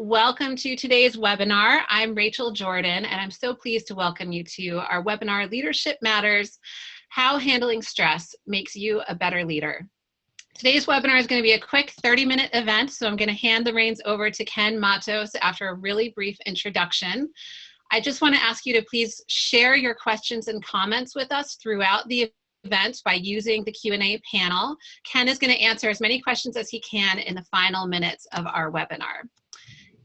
Welcome to today's webinar. I'm Rachel Jordan, and I'm so pleased to welcome you to our webinar, Leadership Matters, How Handling Stress Makes You a Better Leader. Today's webinar is going to be a quick 30-minute event, so I'm going to hand the reins over to Ken Matos after a really brief introduction. I just want to ask you to please share your questions and comments with us throughout the event by using the Q&A panel. Ken is going to answer as many questions as he can in the final minutes of our webinar.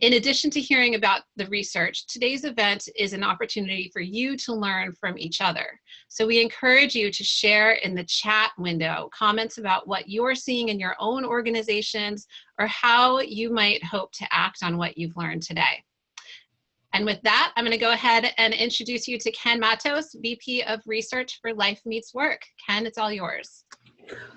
In addition to hearing about the research, today's event is an opportunity for you to learn from each other. So we encourage you to share in the chat window comments about what you're seeing in your own organizations or how you might hope to act on what you've learned today. And with that, I'm going to go ahead and introduce you to Ken Matos, VP of Research for Life Meets Work. Ken, it's all yours.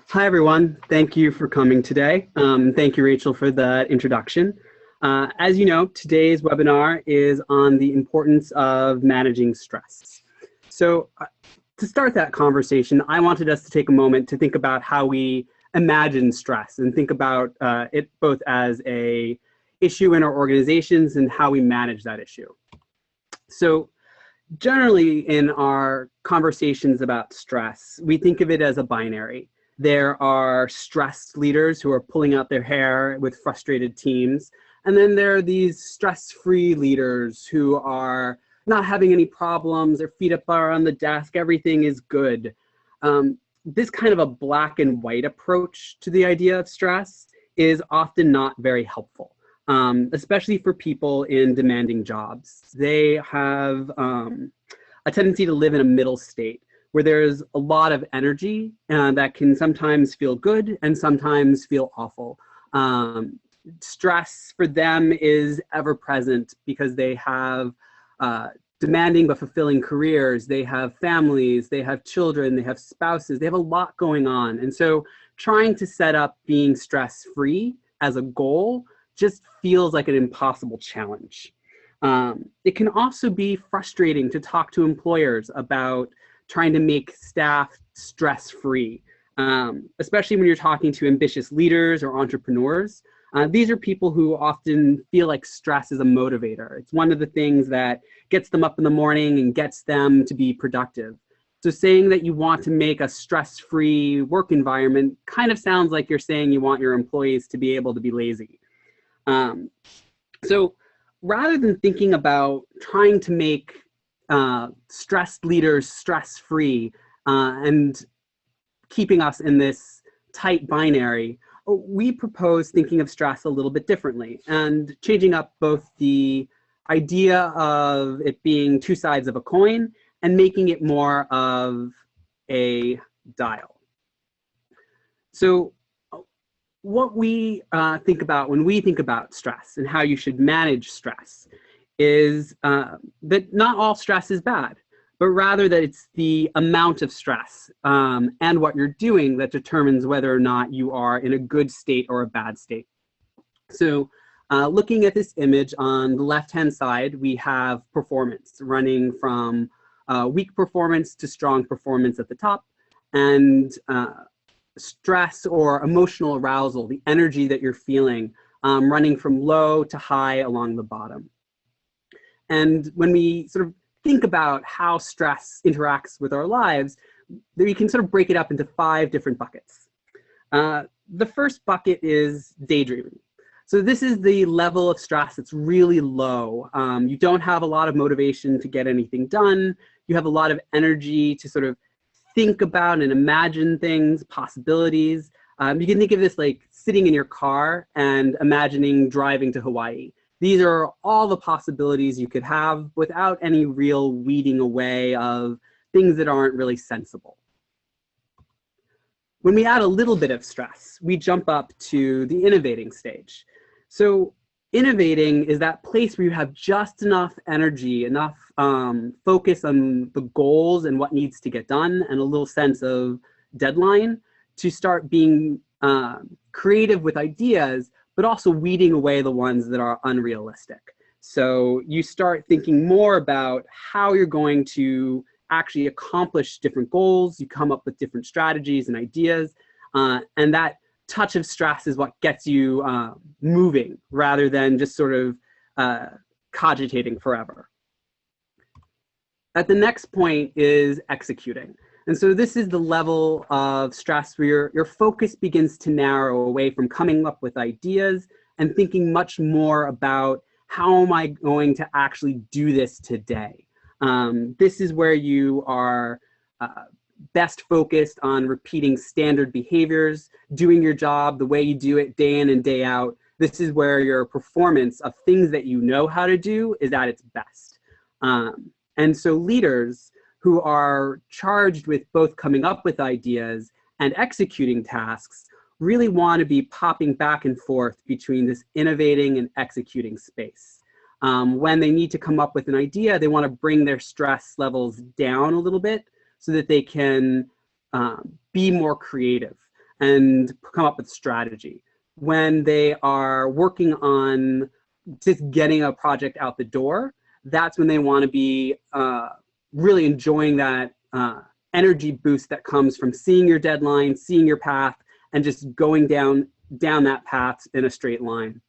Hi, everyone. Thank you for coming today. Thank you, Rachel, for that introduction. As you know, today's webinar is on the importance of managing stress. So to start that conversation, I wanted us to take a moment to think about how we imagine stress and think about it both as an issue in our organizations and how we manage that issue. So generally in our conversations about stress, we think of it as a binary. There are stressed leaders who are pulling out their hair with frustrated teams. And then there are these stress-free leaders who are not having any problems, their feet up are on the desk, everything is good. This kind of a black and white approach to the idea of stress is often not very helpful, especially for people in demanding jobs. They have a tendency to live in a middle state where there's a lot of energy that can sometimes feel good and sometimes feel awful. Stress for them is ever present because they have demanding but fulfilling careers, they have families, they have children, they have spouses, they have a lot going on. And so trying to set up being stress-free as a goal just feels like an impossible challenge. It can also be frustrating to talk to employers about trying to make staff stress-free, especially when you're talking to ambitious leaders or entrepreneurs. These are people who often feel like stress is a motivator. It's one of the things that gets them up in the morning and gets them to be productive. So saying that you want to make a stress-free work environment kind of sounds like you're saying you want your employees to be able to be lazy. So rather than thinking about trying to make stressed leaders stress-free and keeping us in this tight binary, we propose thinking of stress a little bit differently and changing up both the idea of it being two sides of a coin and making it more of a dial. So what we think about when we think about stress and how you should manage stress is that not all stress is bad, but rather that it's the amount of stress and what you're doing that determines whether or not you are in a good state or a bad state. So looking at this image on the left-hand side, we have performance running from weak performance to strong performance at the top, and stress or emotional arousal, the energy that you're feeling, running from low to high along the bottom. And when we sort of think about how stress interacts with our lives, we can sort of break it up into 5 different buckets. The first bucket is daydreaming. So this is the level of stress that's really low. You don't have a lot of motivation to get anything done. You have a lot of energy to sort of think about and imagine things, possibilities. You can think of this like sitting in your car and imagining driving to Hawaii. These are all the possibilities you could have without any real weeding away of things that aren't really sensible. When we add a little bit of stress, we jump up to the innovating stage. So innovating is that place where you have just enough energy, enough focus on the goals and what needs to get done, and a little sense of deadline to start being creative with ideas, but also weeding away the ones that are unrealistic. So you start thinking more about how you're going to actually accomplish different goals. You come up with different strategies and ideas, and that touch of stress is what gets you moving rather than just sort of cogitating forever. At the next point is executing. And so this is the level of stress where your focus begins to narrow away from coming up with ideas and thinking much more about how am I going to actually do this today? This is where you are best focused on repeating standard behaviors, doing your job the way you do it day in and day out. This is where your performance of things that you know how to do is at its best. And so leaders who are charged with both coming up with ideas and executing tasks really want to be popping back and forth between this innovating and executing space. When they need to come up with an idea, they want to bring their stress levels down a little bit so that they can be more creative and come up with strategy. When they are working on just getting a project out the door, that's when they want to be really enjoying that energy boost that comes from seeing your deadline, seeing your path, and just going down that path in a straight line.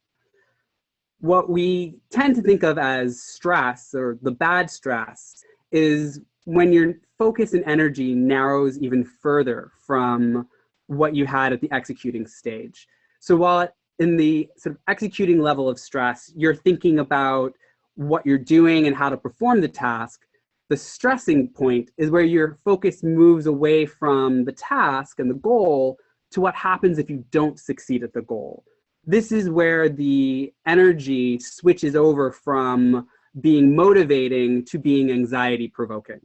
What we tend to think of as stress, or the bad stress, is when your focus and energy narrows even further from what you had at the executing stage. So while in the sort of executing level of stress, you're thinking about what you're doing and how to perform the task, the stressing point is where your focus moves away from the task and the goal to what happens if you don't succeed at the goal. This is where the energy switches over from being motivating to being anxiety provoking.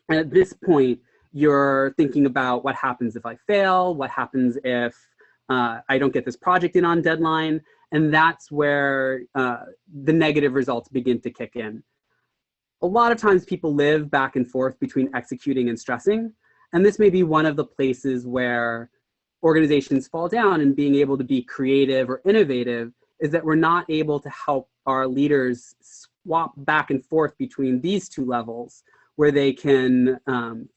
And at this point, you're thinking about what happens if I fail, what happens if I don't get this project in on deadline, and that's where the negative results begin to kick in. A lot of times people live back and forth between executing and stressing, and this may be one of the places where organizations fall down in being able to be creative or innovative, is that we're not able to help our leaders swap back and forth between these two levels where they can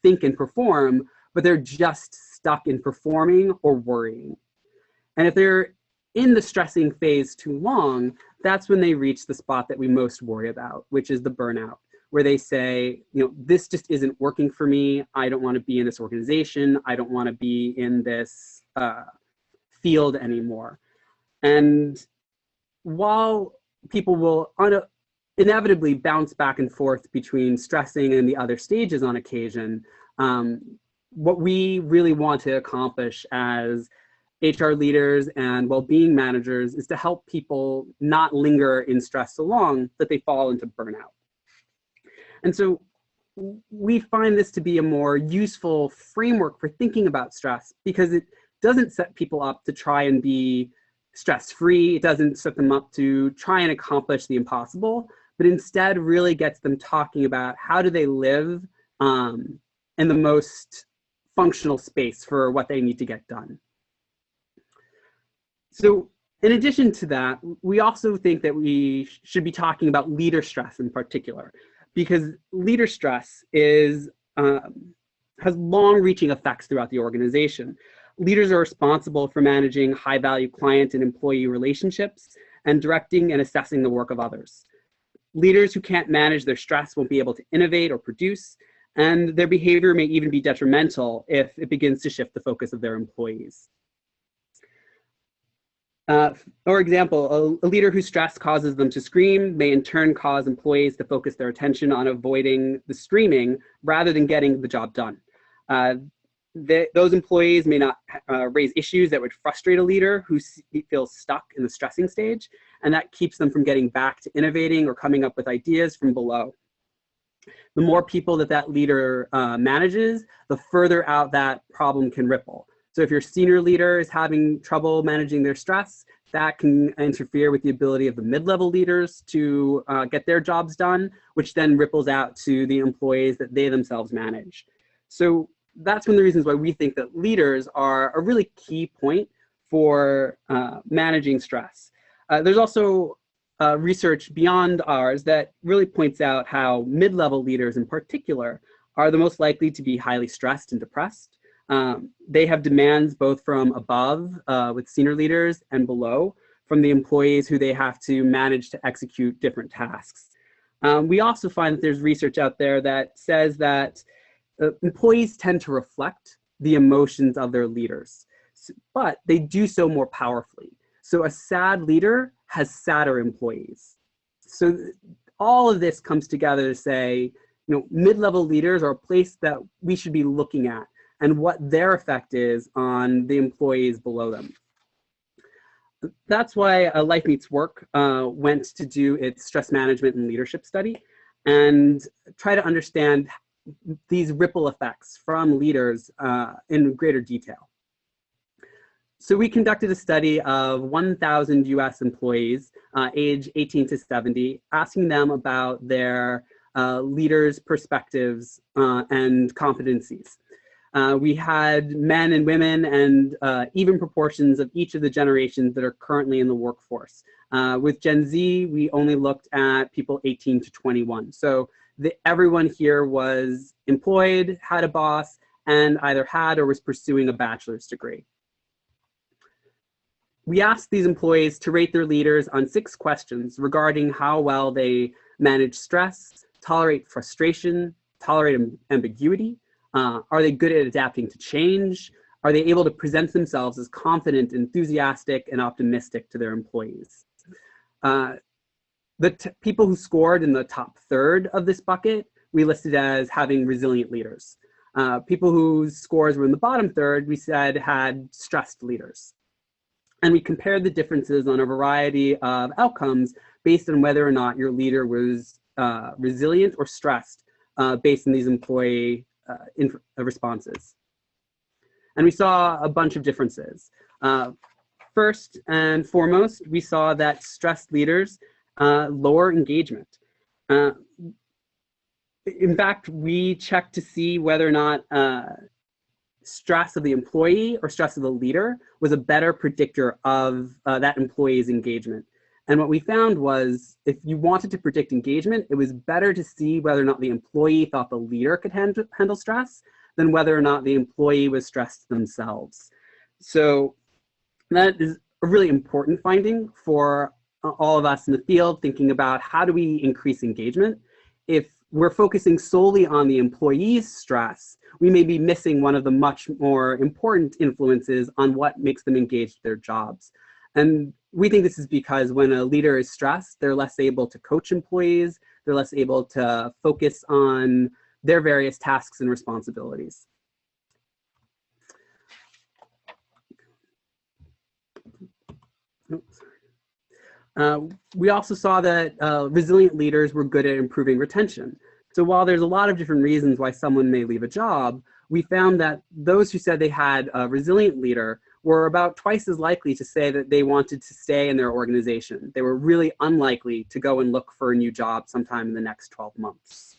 think and perform, but they're just stuck in performing or worrying. And if they're in the stressing phase too long, that's when they reach the spot that we most worry about, which is the burnout, where they say, this just isn't working for me. I don't want to be in this organization. I don't want to be in this field anymore. And while people will inevitably bounce back and forth between stressing and the other stages on occasion, what we really want to accomplish as HR leaders and well-being managers is to help people not linger in stress so long that they fall into burnout. And so we find this to be a more useful framework for thinking about stress because it doesn't set people up to try and be stress-free. It doesn't set them up to try and accomplish the impossible, but instead really gets them talking about how do they live in the most functional space for what they need to get done. So in addition to that, we also think that we should be talking about leader stress in particular, because leader stress has long-reaching effects throughout the organization. Leaders are responsible for managing high-value client and employee relationships and directing and assessing the work of others. Leaders who can't manage their stress won't be able to innovate or produce, and their behavior may even be detrimental if it begins to shift the focus of their employees. For example, a leader whose stress causes them to scream may in turn cause employees to focus their attention on avoiding the screaming rather than getting the job done. Those employees may not raise issues that would frustrate a leader who feels stuck in the stressing stage, and that keeps them from getting back to innovating or coming up with ideas from below. The more people that leader manages, the further out that problem can ripple. So if your senior leader is having trouble managing their stress, that can interfere with the ability of the mid-level leaders to get their jobs done, which then ripples out to the employees that they themselves manage. So that's one of the reasons why we think that leaders are a really key point for managing stress. There's also research beyond ours that really points out how mid-level leaders in particular are the most likely to be highly stressed and depressed. They have demands both from above with senior leaders and below from the employees who they have to manage to execute different tasks. We also find that there's research out there that says that employees tend to reflect the emotions of their leaders, but they do so more powerfully. So a sad leader has sadder employees. So all of this comes together to say, mid-level leaders are a place that we should be looking at and what their effect is on the employees below them. That's why Life Meets Work went to do its stress management and leadership study and try to understand these ripple effects from leaders in greater detail. So we conducted a study of 1,000 US employees age 18 to 70, asking them about their leaders' perspectives and competencies. We had men and women and even proportions of each of the generations that are currently in the workforce. With Gen Z, we only looked at people 18 to 21. So everyone here was employed, had a boss, and either had or was pursuing a bachelor's degree. We asked these employees to rate their leaders on 6 questions regarding how well they manage stress, tolerate frustration, tolerate ambiguity. Are they good at adapting to change? Are they able to present themselves as confident, enthusiastic, and optimistic to their employees? The people who scored in the top third of this bucket, we listed as having resilient leaders. People whose scores were in the bottom third, we said had stressed leaders. And we compared the differences on a variety of outcomes based on whether or not your leader was resilient or stressed based on these employee responses. And we saw a bunch of differences. First and foremost, we saw that stressed leaders lower engagement. In fact, we checked to see whether or not stress of the employee or stress of the leader was a better predictor of that employee's engagement. And what we found was if you wanted to predict engagement, it was better to see whether or not the employee thought the leader could handle stress than whether or not the employee was stressed themselves. So that is a really important finding for all of us in the field, thinking about how do we increase engagement. If we're focusing solely on the employee's stress, we may be missing one of the much more important influences on what makes them engaged in their jobs. And we think this is because when a leader is stressed, they're less able to coach employees, they're less able to focus on their various tasks and responsibilities. We also saw that resilient leaders were good at improving retention. So while there's a lot of different reasons why someone may leave a job, we found that those who said they had a resilient leader were about twice as likely to say that they wanted to stay in their organization. They were really unlikely to go and look for a new job sometime in the next 12 months.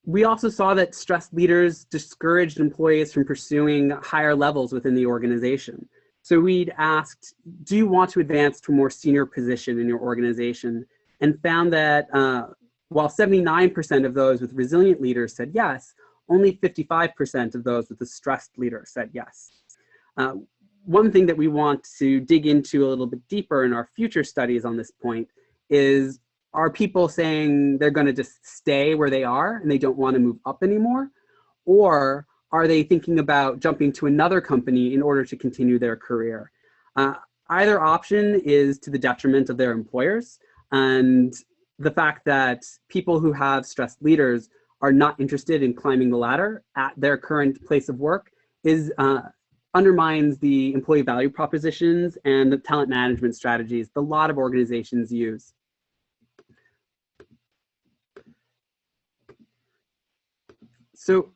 We also saw that stressed leaders discouraged employees from pursuing higher levels within the organization. So we'd asked, do you want to advance to a more senior position in your organization? And found that while 79% of those with resilient leaders said yes, only 55% of those with a stressed leader said yes. One thing that we want to dig into a little bit deeper in our future studies on this point is, are people saying they're going to just stay where they are and they don't want to move up anymore? Or are they thinking about jumping to another company in order to continue their career? Either option is to the detriment of their employers, and the fact that people who have stressed leaders are not interested in climbing the ladder at their current place of work is undermines the employee value propositions and the talent management strategies that a lot of organizations use. So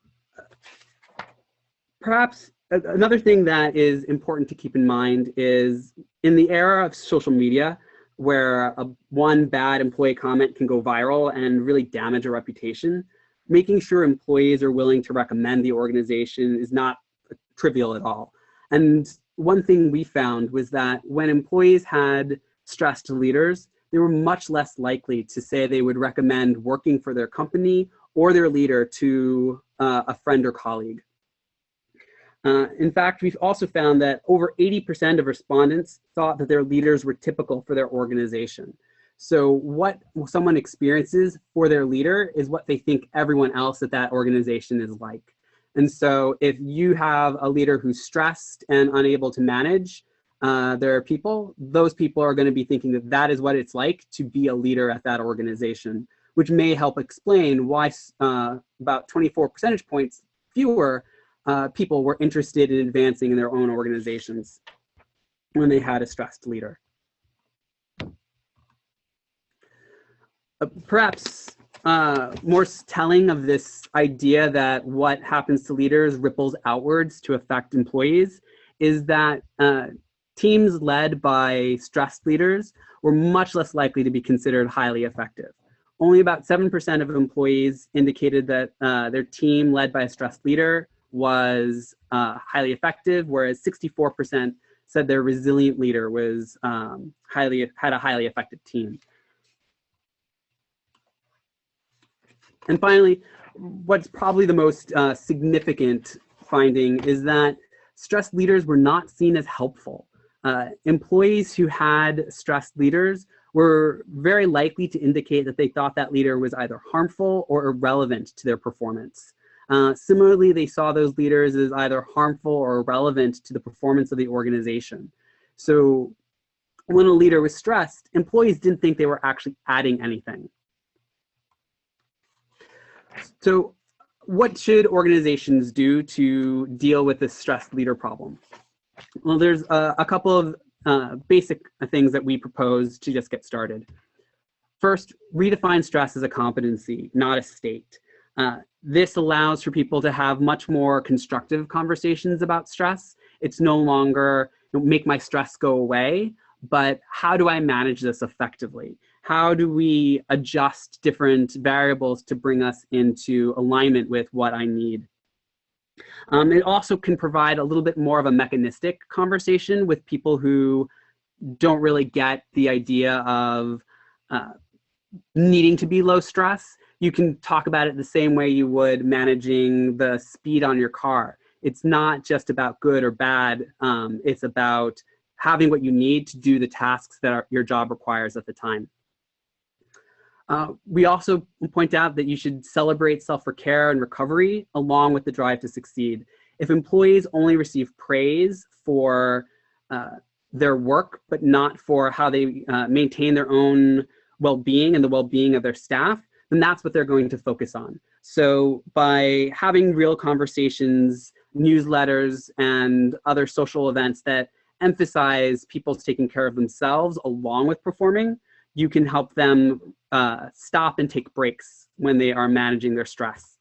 perhaps another thing that is important to keep in mind is in the era of social media, where one bad employee comment can go viral and really damage a reputation, making sure employees are willing to recommend the organization is not trivial at all. And one thing we found was that when employees had stressed leaders, they were much less likely to say they would recommend working for their company or their leader to a friend or colleague. In fact, we've also found that over 80% of respondents thought that their leaders were typical for their organization. So what someone experiences for their leader is what they think everyone else at that organization is like. And so if you have a leader who's stressed and unable to manage their people, those people are going to be thinking that that is what it's like to be a leader at that organization, which may help explain why about 24 percentage points fewer people were interested in advancing in their own organizations when they had a stressed leader. Perhaps more telling of this idea that what happens to leaders ripples outwards to affect employees is that teams led by stressed leaders were much less likely to be considered highly effective. Only about 7% of employees indicated that their team led by a stressed leader was highly effective, whereas 64% said their resilient leader was had a highly effective team. And finally, what's probably the most significant finding is that stressed leaders were not seen as helpful. Employees who had stressed leaders were very likely to indicate that they thought that leader was either harmful or irrelevant to their performance. Similarly, they saw those leaders as either harmful or irrelevant to the performance of the organization. So when a leader was stressed, employees didn't think they were actually adding anything. So what should organizations do to deal with this stressed leader problem? Well, there's a couple of basic things that we propose to just get started. First, redefine stress as a competency, not a state. This allows for people to have much more constructive conversations about stress. It's no longer make my stress go away, but how do I manage this effectively? How do we adjust different variables to bring us into alignment with what I need? It also can provide a little bit more of a mechanistic conversation with people who don't really get the idea of needing to be low stress. You can talk about it the same way you would managing the speed on your car. It's not just about good or bad. It's about having what you need to do the tasks that your job requires at the time. We also point out that you should celebrate self-care and recovery along with the drive to succeed. If employees only receive praise for their work, but not for how they maintain their own well-being and the well-being of their staff, then that's what they're going to focus on. So by having real conversations, newsletters, and other social events that emphasize people taking care of themselves along with performing, you can help them stop and take breaks when they are managing their stress.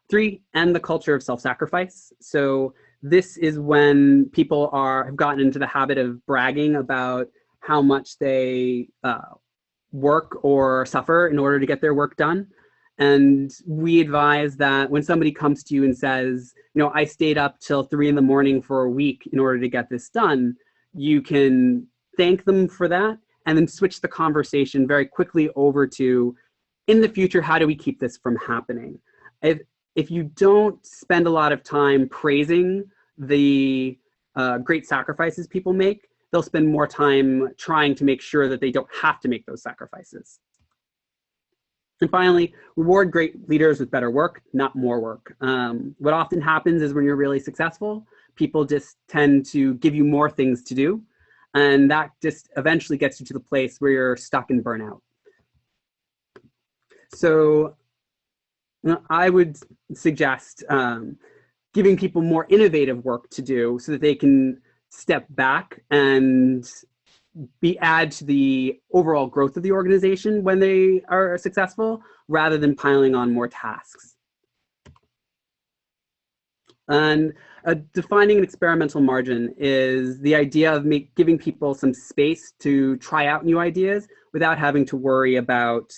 3, end the culture of self-sacrifice. So this is when people have gotten into the habit of bragging about how much they work or suffer in order to get their work done. And we advise that when somebody comes to you and says, I stayed up till 3 in the morning for a week in order to get this done, you can thank them for that and then switch the conversation very quickly over to, in the future, how do we keep this from happening? If you don't spend a lot of time praising the great sacrifices people make, they'll spend more time trying to make sure that they don't have to make those sacrifices. And finally, reward great leaders with better work, not more work. What often happens is when you're really successful, people just tend to give you more things to do. And that just eventually gets you to the place where you're stuck in burnout. So I would suggest giving people more innovative work to do so that they can step back and add to the overall growth of the organization when they are successful, rather than piling on more tasks. And defining an experimental margin is the idea of giving people some space to try out new ideas without having to worry about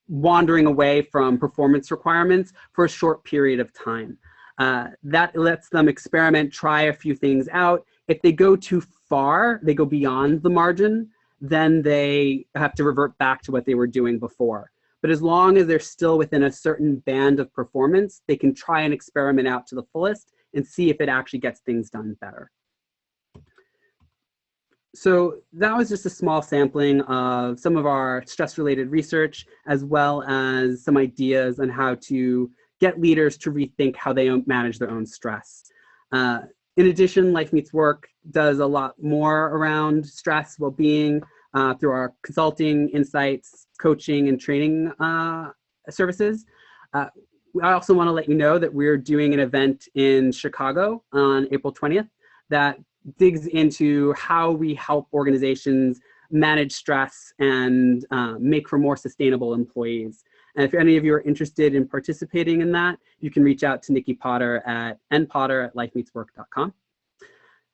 wandering away from performance requirements for a short period of time. That lets them experiment, try a few things out. If they go too far, they go beyond the margin, then they have to revert back to what they were doing before. But as long as they're still within a certain band of performance, they can try and experiment out to the fullest and see if it actually gets things done better. So that was just a small sampling of some of our stress-related research, as well as some ideas on how to get leaders to rethink how they manage their own stress. In addition, Life Meets Work does a lot more around stress, well-being, through our consulting, insights, coaching, and training services. I also want to let you know that we're doing an event in Chicago on April 20th that digs into how we help organizations manage stress and make for more sustainable employees. And if any of you are interested in participating in that, you can reach out to Nikki Potter at npotter@lifemeetswork.com.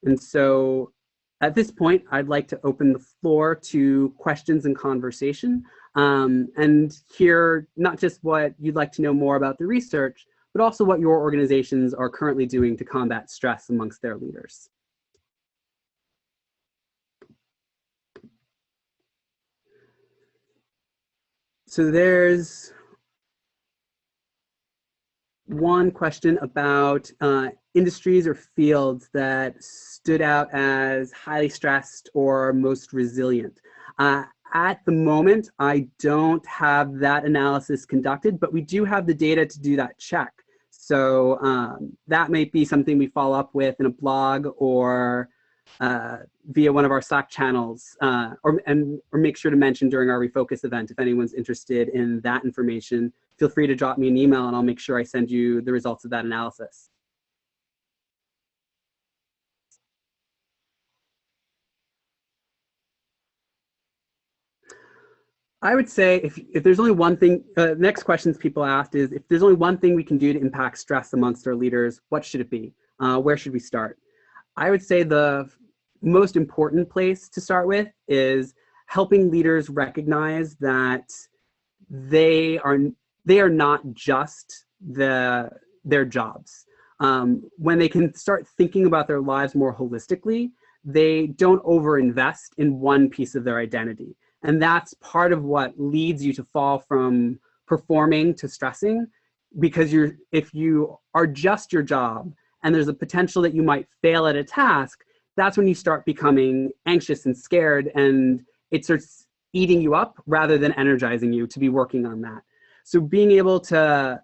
And so at this point, I'd like to open the floor to questions and conversation, and hear not just what you'd like to know more about the research, but also what your organizations are currently doing to combat stress amongst their leaders. So there's one question about industries or fields that stood out as highly stressed or most resilient. At the moment, I don't have that analysis conducted, but we do have the data to do that check. So that might be something we follow up with in a blog or via one of our Slack channels, or make sure to mention during our Refocus event if anyone's interested in that information. Feel free to drop me an email and I'll make sure I send you the results of that analysis. I would say if there's only one thing, next questions people asked is, if there's only one thing we can do to impact stress amongst our leaders, what should it be? Where should we start? I would say the most important place to start with is helping leaders recognize that they are not just their jobs. When they can start thinking about their lives more holistically, they don't overinvest in one piece of their identity. And that's part of what leads you to fall from performing to stressing, because if you are just your job and there's a potential that you might fail at a task, that's when you start becoming anxious and scared, and it starts eating you up rather than energizing you to be working on that. So being able to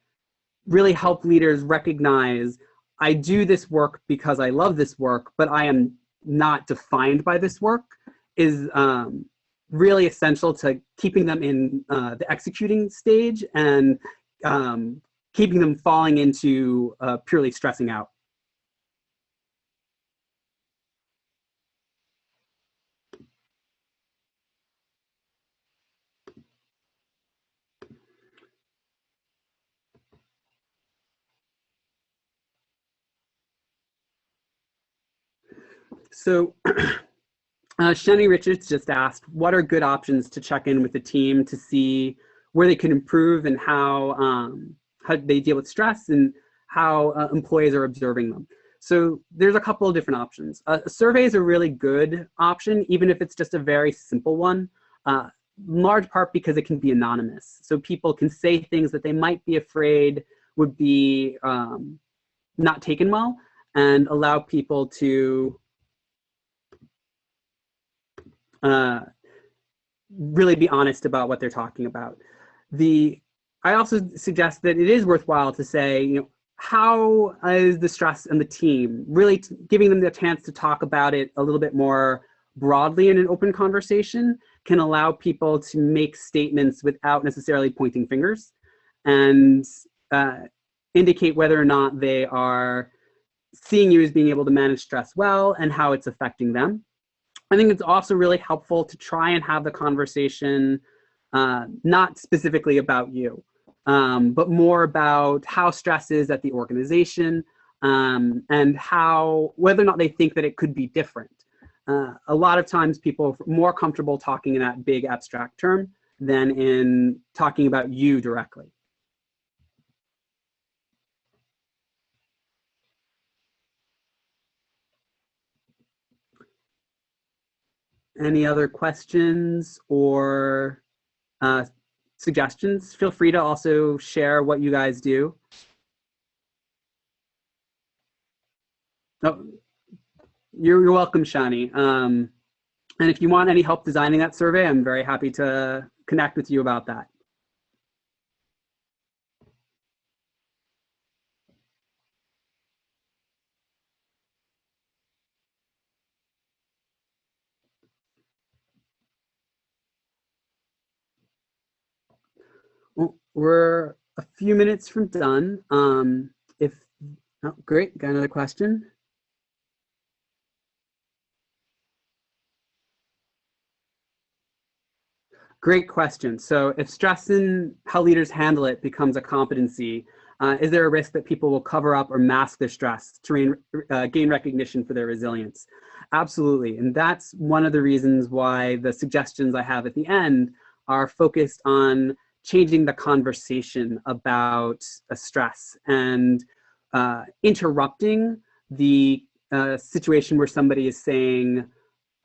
really help leaders recognize, I do this work because I love this work, but I am not defined by this work, is really essential to keeping them in the executing stage and keeping them falling into purely stressing out. So Shani Richards just asked, what are good options to check in with the team to see where they can improve and how they deal with stress and how employees are observing them? So there's a couple of different options. A survey is a really good option, even if it's just a very simple one, in large part because it can be anonymous. So people can say things that they might be afraid would be not taken well, and allow people to really be honest about what they're talking about. I also suggest that it is worthwhile to say, how is the stress and the team, really giving them the chance to talk about it a little bit more broadly in an open conversation can allow people to make statements without necessarily pointing fingers, and indicate whether or not they are seeing you as being able to manage stress well and how it's affecting them. I think it's also really helpful to try and have the conversation not specifically about you, but more about how stress is at the organization, and whether or not they think that it could be different. A lot of times people are more comfortable talking in that big abstract term than in talking about you directly. Any other questions or suggestions. Feel free to also share what you guys do. Oh, you're welcome, Shani. And if you want any help designing that survey, I'm very happy to connect with you about that. Well, we're a few minutes from done. Oh, great, got another question. Great question. So if stress and how leaders handle it becomes a competency, is there a risk that people will cover up or mask their stress to gain recognition for their resilience? Absolutely. And that's one of the reasons why the suggestions I have at the end are focused on changing the conversation about stress and interrupting the situation where somebody is saying,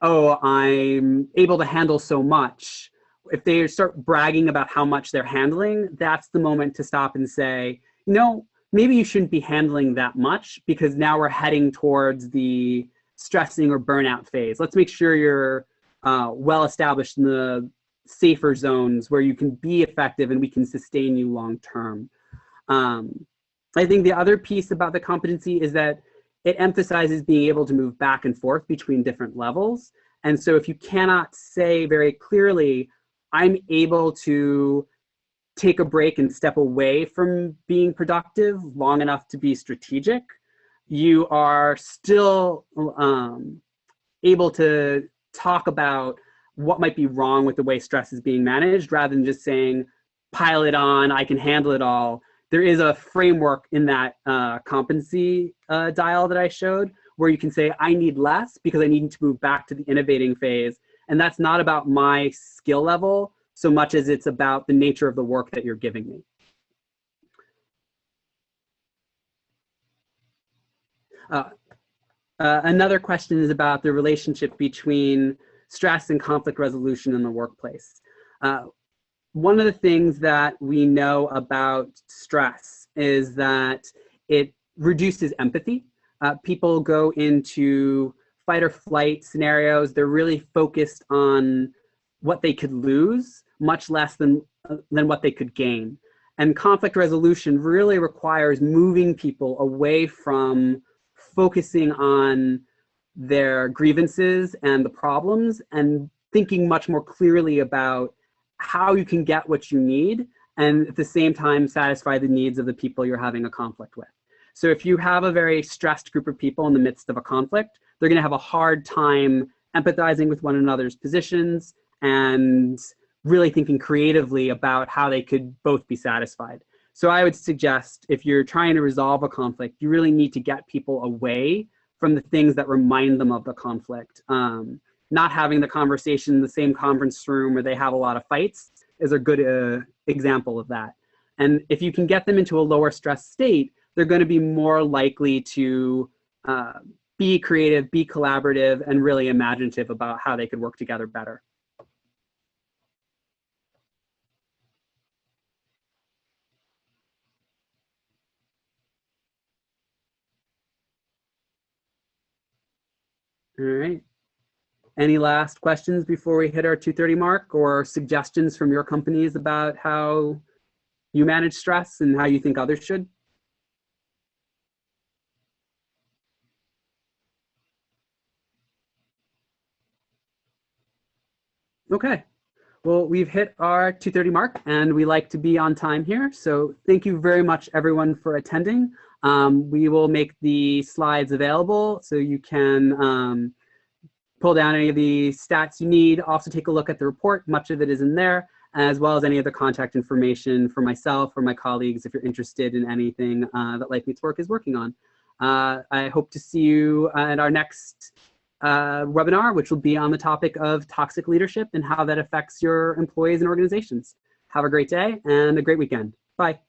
oh, I'm able to handle so much. If they start bragging about how much they're handling, that's the moment to stop and say, you know, maybe you shouldn't be handling that much, because now we're heading towards the stressing or burnout phase. Let's make sure you're well established in the safer zones where you can be effective and we can sustain you long term. I think the other piece about the competency is that it emphasizes being able to move back and forth between different levels. And so if you cannot say very clearly, I'm able to take a break and step away from being productive long enough to be strategic, you are still able to talk about what might be wrong with the way stress is being managed, rather than just saying, pile it on, I can handle it all. There is a framework in that competency dial that I showed, where you can say, I need less because I need to move back to the innovating phase. And that's not about my skill level so much as it's about the nature of the work that you're giving me. Another question is about the relationship between stress and conflict resolution in the workplace. One of the things that we know about stress is that it reduces empathy. People go into fight or flight scenarios. They're really focused on what they could lose, much less than what they could gain. And conflict resolution really requires moving people away from focusing on their grievances and the problems, and thinking much more clearly about how you can get what you need and at the same time satisfy the needs of the people you're having a conflict with. So if you have a very stressed group of people in the midst of a conflict, they're going to have a hard time empathizing with one another's positions and really thinking creatively about how they could both be satisfied. So I would suggest, if you're trying to resolve a conflict, you really need to get people away from the things that remind them of the conflict. Not having the conversation in the same conference room where they have a lot of fights is a good example of that. And if you can get them into a lower stress state, they're going to be more likely to be creative, be collaborative, and really imaginative about how they could work together better. All right. Any last questions before we hit our 2:30 mark, or suggestions from your companies about how you manage stress and how you think others should? Okay. Well, we've hit our 2:30 mark, and we like to be on time here. So thank you very much, everyone, for attending. We will make the slides available so you can pull down any of the stats you need. Also take a look at the report. Much of it is in there, as well as any of the contact information for myself or my colleagues if you're interested in anything that Life Meets Work is working on. I hope to see you at our next webinar, which will be on the topic of toxic leadership and how that affects your employees and organizations. Have a great day and a great weekend. Bye.